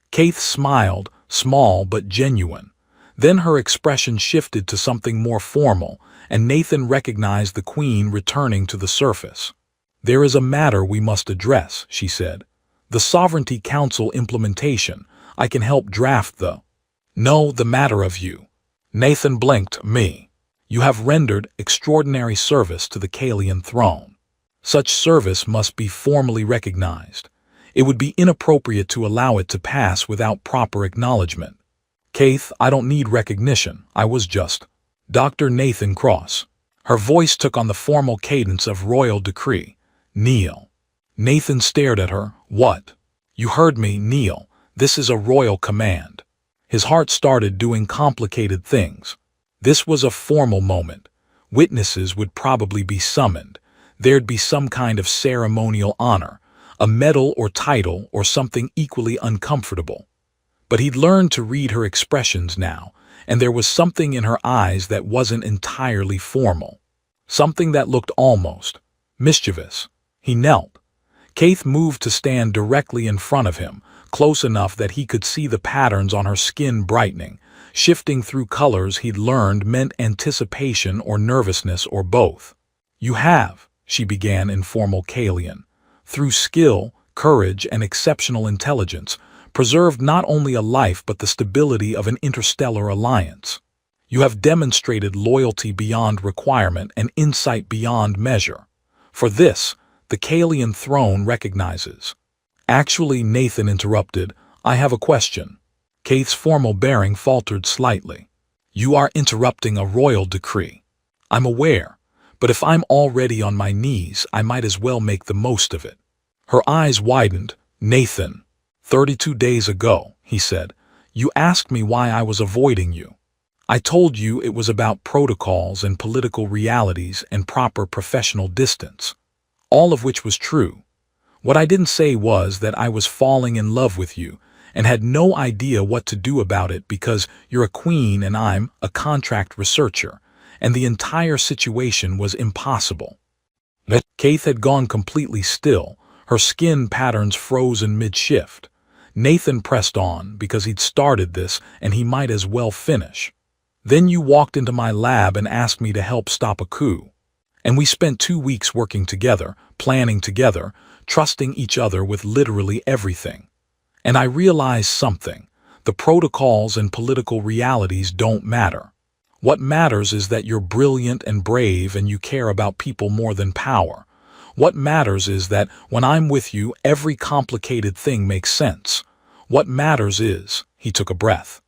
[SPEAKER 1] Kate smiled, small but genuine. Then her expression shifted to something more formal, and Nathan recognized the Queen returning to the surface. "There is a matter we must address," she said. "The Sovereignty Council implementation. I can help draft the—" "No, the matter of you." Nathan blinked. "Me. You have rendered extraordinary service to the Kalian throne. Such service must be formally recognized. It would be inappropriate to allow it to pass without proper acknowledgement." "Keith, I don't need recognition. I was just—" "Dr. Nathan Cross." Her voice took on the formal cadence of royal decree. "Kneel." Nathan stared at her. "What?" "You heard me, kneel. This is a royal command." His heart started doing complicated things. This was a formal moment. Witnesses would probably be summoned. There'd be some kind of ceremonial honor, a medal or title or something equally uncomfortable. But he'd learned to read her expressions now, and there was something in her eyes that wasn't entirely formal. Something that looked almost mischievous. He knelt. Keith moved to stand directly in front of him, close enough that he could see the patterns on her skin brightening, shifting through colors he'd learned meant anticipation or nervousness or both. "You have," she began in formal Kalian, "through skill, courage, and exceptional intelligence, preserved not only a life but the stability of an interstellar alliance. You have demonstrated loyalty beyond requirement and insight beyond measure. For this, the Kalian throne recognizes." "Actually," Nathan interrupted, "I have a question." Keith's formal bearing faltered slightly. "You are interrupting a royal decree. I'm aware, but if I'm already on my knees, I might as well make the most of it." Her eyes widened. "Nathan, 32 days ago," he said, "you asked me why I was avoiding you. I told you it was about protocols and political realities and proper professional distance. All of which was true. What I didn't say was that I was falling in love with you and had no idea what to do about it because you're a queen and I'm a contract researcher, and the entire situation was impossible." Keith had gone completely still, her skin patterns frozen mid-shift. Nathan pressed on because he'd started this and he might as well finish. "Then you walked into my lab and asked me to help stop a coup. And we spent 2 weeks working together, planning together, trusting each other with literally everything. And I realized something. The protocols and political realities don't matter. What matters is that you're brilliant and brave and you care about people more than power. What matters is that when I'm with you, every complicated thing makes sense. What matters is," he took a breath,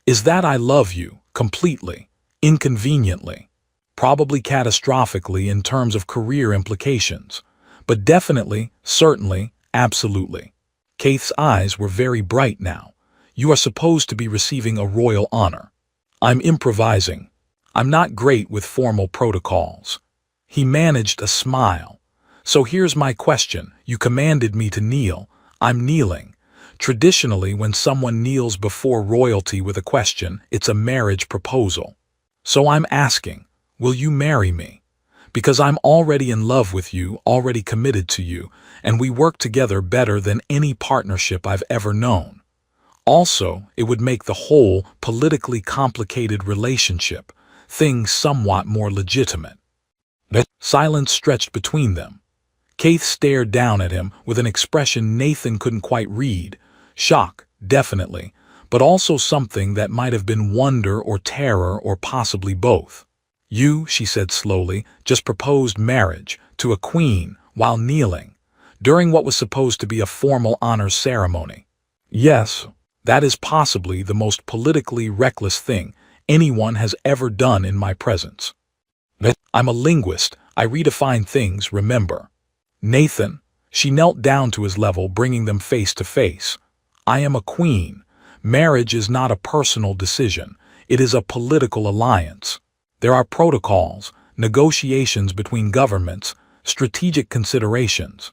[SPEAKER 1] "is that I love you, completely, inconveniently. Probably catastrophically in terms of career implications. But definitely, certainly, absolutely." Keith's eyes were very bright now. "You are supposed to be receiving a royal honor. I'm improvising. I'm not great with formal protocols." He managed a smile. "So here's my question. You commanded me to kneel. I'm kneeling. Traditionally, when someone kneels before royalty with a question, it's a marriage proposal. So I'm asking, will you marry me? Because I'm already in love with you, already committed to you, and we work together better than any partnership I've ever known. Also, it would make the whole politically complicated relationship, things somewhat more legitimate." Silence stretched between them. Keith stared down at him with an expression Nathan couldn't quite read. Shock, definitely, but also something that might have been wonder or terror or possibly both. "You," she said slowly, "just proposed marriage to a queen while kneeling, during what was supposed to be a formal honors ceremony." "Yes, that is possibly the most politically reckless thing anyone has ever done in my presence. I'm a linguist. I redefine things, remember." "Nathan," she knelt down to his level, bringing them face to face. I am a queen. Marriage is not a personal decision. It is a political alliance. There are protocols, negotiations between governments, strategic considerations.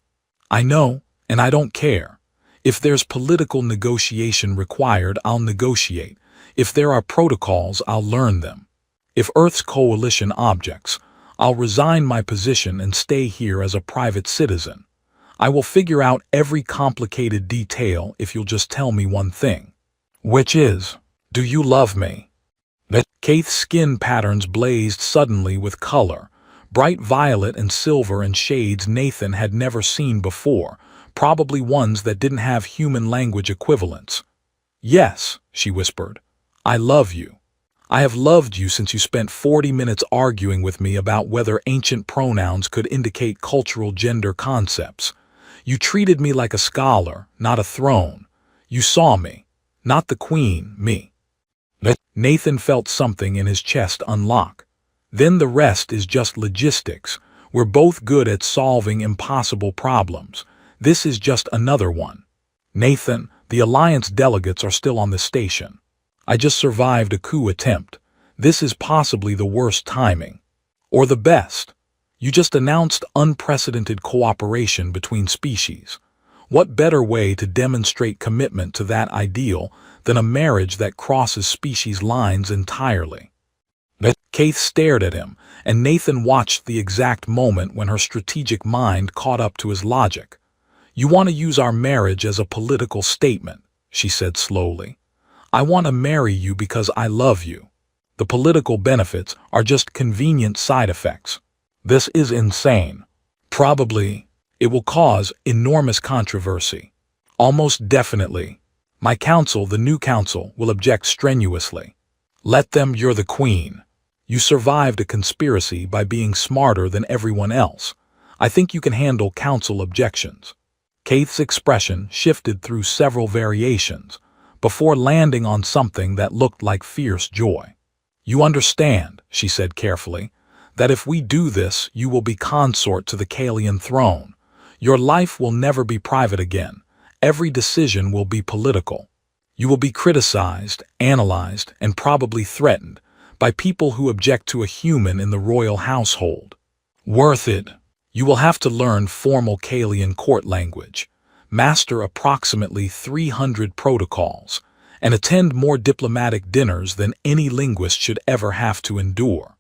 [SPEAKER 1] I know, and I don't care. If there's political negotiation required, I'll negotiate. If there are protocols, I'll learn them. If Earth's coalition objects, I'll resign my position and stay here as a private citizen. I will figure out every complicated detail if you'll just tell me one thing. Which is, do you love me? Kate's skin patterns blazed suddenly with color, bright violet and silver in shades Nathan had never seen before, probably ones that didn't have human language equivalents. Yes, she whispered. I love you. I have loved you since you spent 40 minutes arguing with me about whether ancient pronouns could indicate cultural gender concepts. You treated me like a scholar, not a throne. You saw me, not the queen, me. Nathan felt something in his chest unlock. Then the rest is just logistics. We're both good at solving impossible problems. This is just another one. Nathan, the Alliance delegates are still on the station. I just survived a coup attempt. This is possibly the worst timing. Or the best. You just announced unprecedented cooperation between species. What better way to demonstrate commitment to that ideal than a marriage that crosses species lines entirely? Kate stared at him, and Nathan watched the exact moment when her strategic mind caught up to his logic. You want to use our marriage as a political statement, she said slowly. I want to marry you because I love you. The political benefits are just convenient side effects. This is insane. Probably, it will cause enormous controversy. Almost definitely. My council, the new council, will object strenuously. Let them, you're the queen. You survived a conspiracy by being smarter than everyone else. I think you can handle council objections. Kate's expression shifted through several variations, before landing on something that looked like fierce joy. You understand, she said carefully, that if we do this, you will be consort to the Kalian throne. Your life will never be private again. Every decision will be political. You will be criticized, analyzed, and probably threatened by people who object to a human in the royal household. Worth it. You will have to learn formal Kalian court language, master approximately 300 protocols, and attend more diplomatic dinners than any linguist should ever have to endure.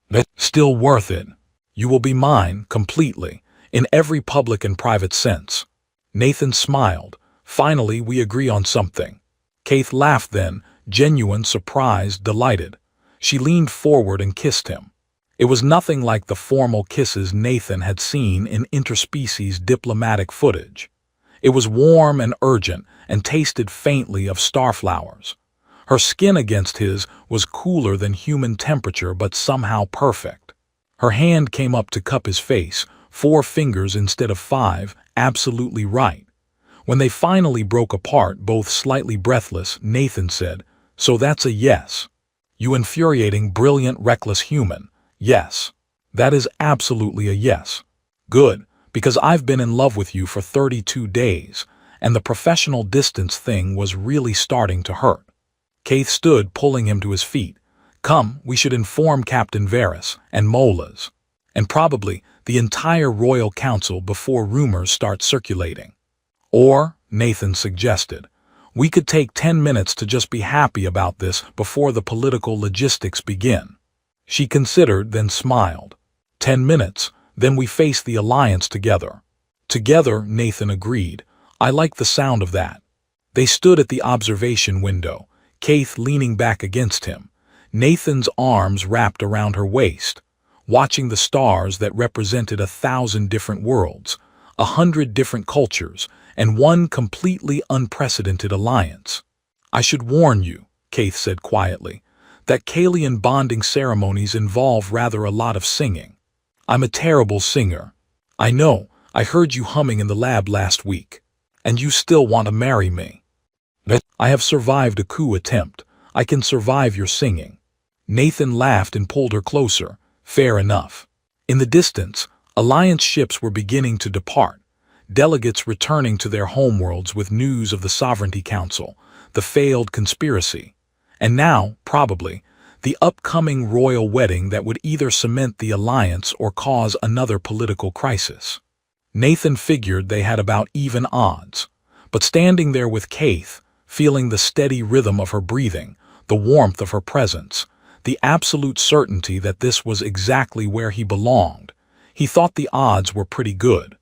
[SPEAKER 1] But still worth it. You will be mine completely, in every public and private sense. Nathan smiled. Finally, we agree on something. Kate laughed then, genuine surprise, delighted. She leaned forward and kissed him. It was nothing like the formal kisses Nathan had seen in interspecies diplomatic footage. It was warm and urgent and tasted faintly of starflowers. Her skin against his was cooler than human temperature but somehow perfect. Her hand came up to cup his face, 4 fingers instead of 5, absolutely right. When they finally broke apart, both slightly breathless, Nathan said, "So that's a yes. You infuriating, brilliant, reckless human. Yes. That is absolutely a yes. Good, because I've been in love with you for 32 days, and the professional distance thing was really starting to hurt." Keith stood, pulling him to his feet. "Come, we should inform Captain Varys and Molas, and probably the entire Royal Council before rumors start circulating. Or," Nathan suggested, "we could take 10 minutes to just be happy about this before the political logistics begin." She considered, then smiled. 10 minutes, then we face the alliance together. Together, Nathan agreed. I like the sound of that. They stood at the observation window, Keith leaning back against him, Nathan's arms wrapped around her waist, watching the stars that represented 1,000 different worlds, 100 different cultures, and one completely unprecedented alliance. "I should warn you," Keith said quietly, "that Kalian bonding ceremonies involve rather a lot of singing. I'm a terrible singer. I know, I heard you humming in the lab last week. And you still want to marry me. But I have survived a coup attempt. I can survive your singing." Nathan laughed and pulled her closer. Fair enough. In the distance, Alliance ships were beginning to depart. delegates returning to their homeworlds with news of the Sovereignty Council, the failed conspiracy, and now, probably, the upcoming royal wedding that would either cement the alliance or cause another political crisis. Nathan figured they had about even odds, but standing there with Kaith, feeling the steady rhythm of her breathing, the warmth of her presence, the absolute certainty that this was exactly where he belonged, he thought the odds were pretty good.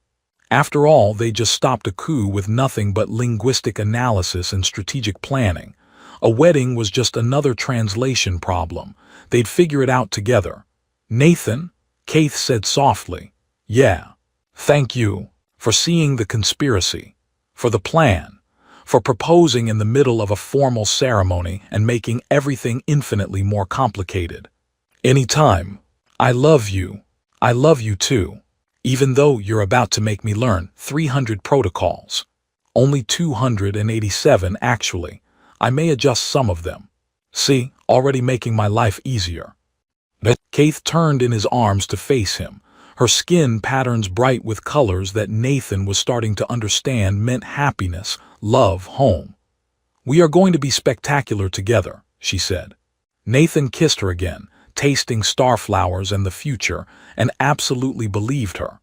[SPEAKER 1] After all, they just stopped a coup with nothing but linguistic analysis and strategic planning. A wedding was just another translation problem. They'd figure it out together. Nathan, Kaith said softly, "Yeah, thank you for seeing the conspiracy, for the plan, for proposing in the middle of a formal ceremony and making everything infinitely more complicated. Anytime. I love you. I love you too. Even though you're about to make me learn 300 protocols. Only 287 actually. I may adjust some of them. See, already making my life easier." Kaith turned in his arms to face him, her skin patterns bright with colors that Nathan was starting to understand meant happiness, love, home. "We are going to be spectacular together," she said. Nathan kissed her again, tasting starflowers and the future, and absolutely believed her.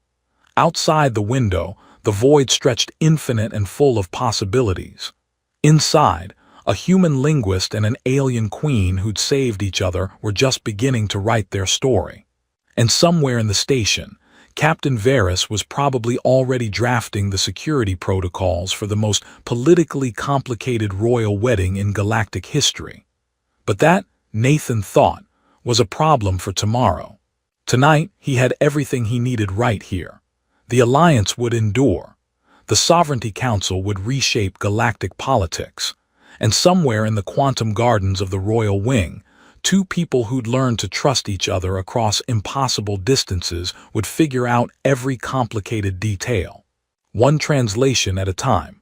[SPEAKER 1] Outside the window, the void stretched infinite and full of possibilities. Inside, a human linguist and an alien queen who'd saved each other were just beginning to write their story. And somewhere in the station, Captain Varys was probably already drafting the security protocols for the most politically complicated royal wedding in galactic history. But that, Nathan thought, was a problem for tomorrow. Tonight, he had everything he needed right here. The alliance would endure. The Sovereignty Council would reshape galactic politics. And somewhere in the quantum gardens of the royal wing, two people who'd learned to trust each other across impossible distances would figure out every complicated detail, one translation at a time.